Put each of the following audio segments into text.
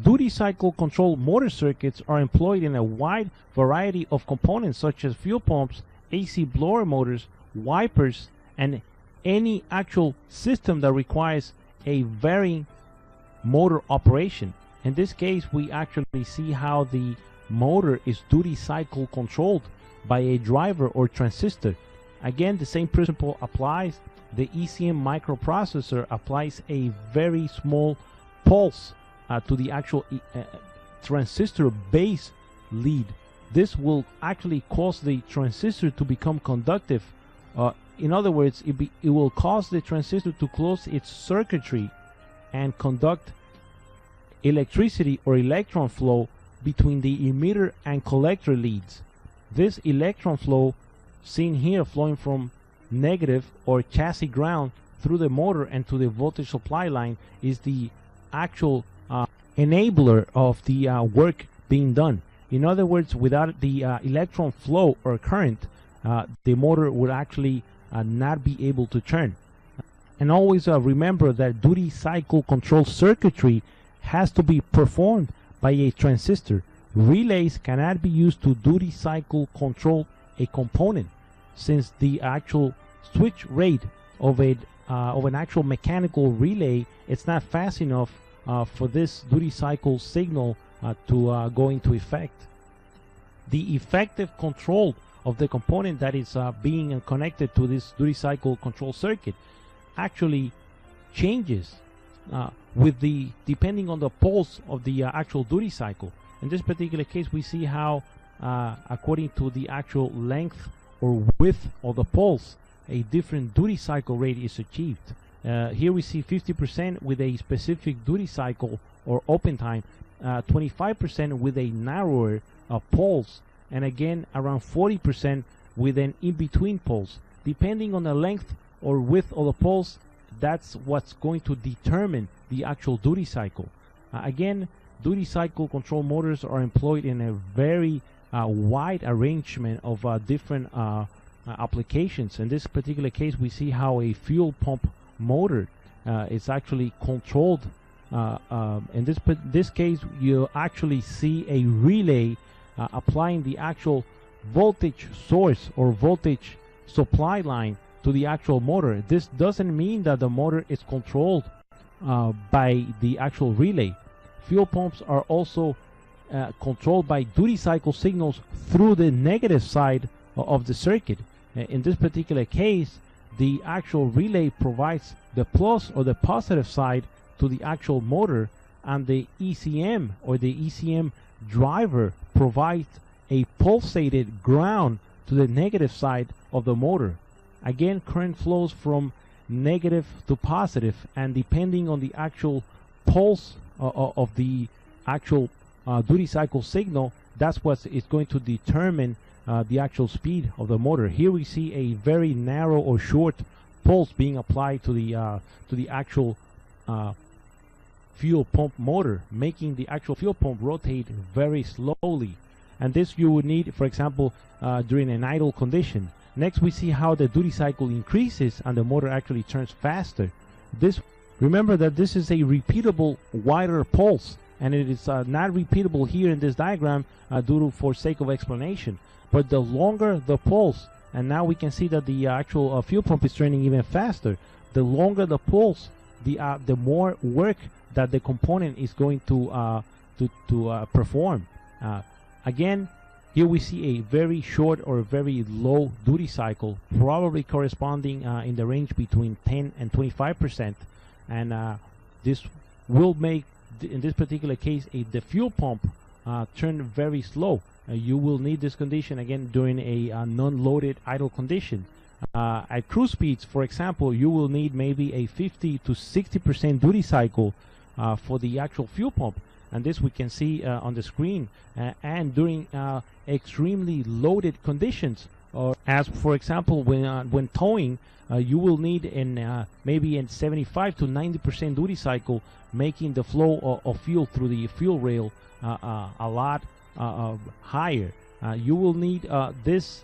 Duty cycle control motor circuits are employed in a wide variety of components such as fuel pumps, AC blower motors, wipers, and any actual system that requires a varying motor operation. In this case, we actually see how the motor is duty cycle controlled by a driver or transistor. Again, the same principle applies. The ECM microprocessor applies a very small pulse to the actual transistor base lead. This will actually cause the transistor to become conductive. In other words, it will cause the transistor to close its circuitry and conduct electricity or electron flow between the emitter and collector leads. This electron flow, seen here flowing from negative or chassis ground through the motor and to the voltage supply line, is the actual enabler of the work being done. In other words, without the electron flow or current, the motor would actually not be able to turn. And always remember that duty cycle control circuitry has to be performed by a transistor. Relays cannot be used to duty cycle control a component, since the actual switch rate of an actual mechanical relay, it's not fast enough for this duty cycle signal to go into effect. The effective control of the component that is being connected to this duty cycle control circuit actually changes depending on the pulse of the actual duty cycle. In this particular case, we see how according to the actual length or width of the pulse, a different duty cycle rate is achieved. Here we see 50% with a specific duty cycle or open time, 25% with a narrower pulse, and again around 40% with an in-between pulse. Depending on the length or width of the pulse, that's what's going to determine the actual duty cycle. Again, duty cycle control motors are employed in a very wide arrangement of different applications. In this particular case, we see how a fuel pump motor is actually controlled. In this case, you actually see a relay applying the actual voltage source or voltage supply line to the actual motor. This doesn't mean that the motor is controlled by the actual relay. Fuel pumps are also controlled by duty cycle signals through the negative side of the circuit. In this particular case, the actual relay provides the plus or the positive side to the actual motor, and the ECM or the ECM driver provides a pulsated ground to the negative side of the motor. Again, current flows from negative to positive, and depending on the actual pulse of the actual duty cycle signal, that's what is going to determine the actual speed of the motor. Here we see a very narrow or short pulse being applied to the actual fuel pump motor, making the actual fuel pump rotate very slowly. And this you would need, for example, during an idle condition. Next, we see how the duty cycle increases and the motor actually turns faster. Remember that this is a repeatable wider pulse, and it is not repeatable here in this diagram for sake of explanation. But the longer the pulse, and now we can see that the actual fuel pump is turning even faster. The longer the pulse, the more work that the component is going to perform. Again, here we see a very short or very low duty cycle, probably corresponding in the range between 10 and 25%. And this will make, in this particular case, the fuel pump turn very slow. You will need this condition again during a non-loaded idle condition. At cruise speeds, for example, you will need maybe a 50 to 60% duty cycle for the actual fuel pump. And this we can see on the screen. And during extremely loaded conditions, or as for example when towing, you will need maybe in 75 to 90% duty cycle, making the flow of fuel through the fuel rail a lot higher. You will need this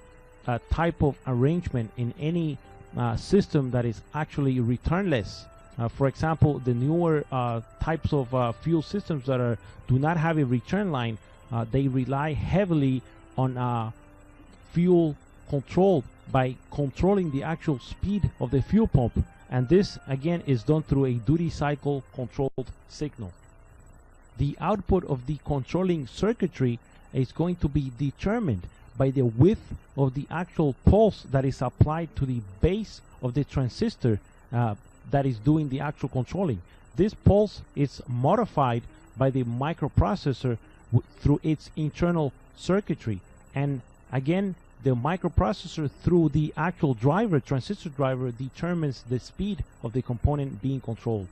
type of arrangement in any system that is actually returnless. For example, the newer types of fuel systems that do not have a return line, they rely heavily on fuel control by controlling the actual speed of the fuel pump, and this again is done through a duty cycle controlled signal. The output of the controlling circuitry is going to be determined by the width of the actual pulse that is applied to the base of the transistor that is doing the actual controlling. This pulse is modified by the microprocessor through its internal circuitry, and again the microprocessor through the actual driver, transistor driver, determines the speed of the component being controlled.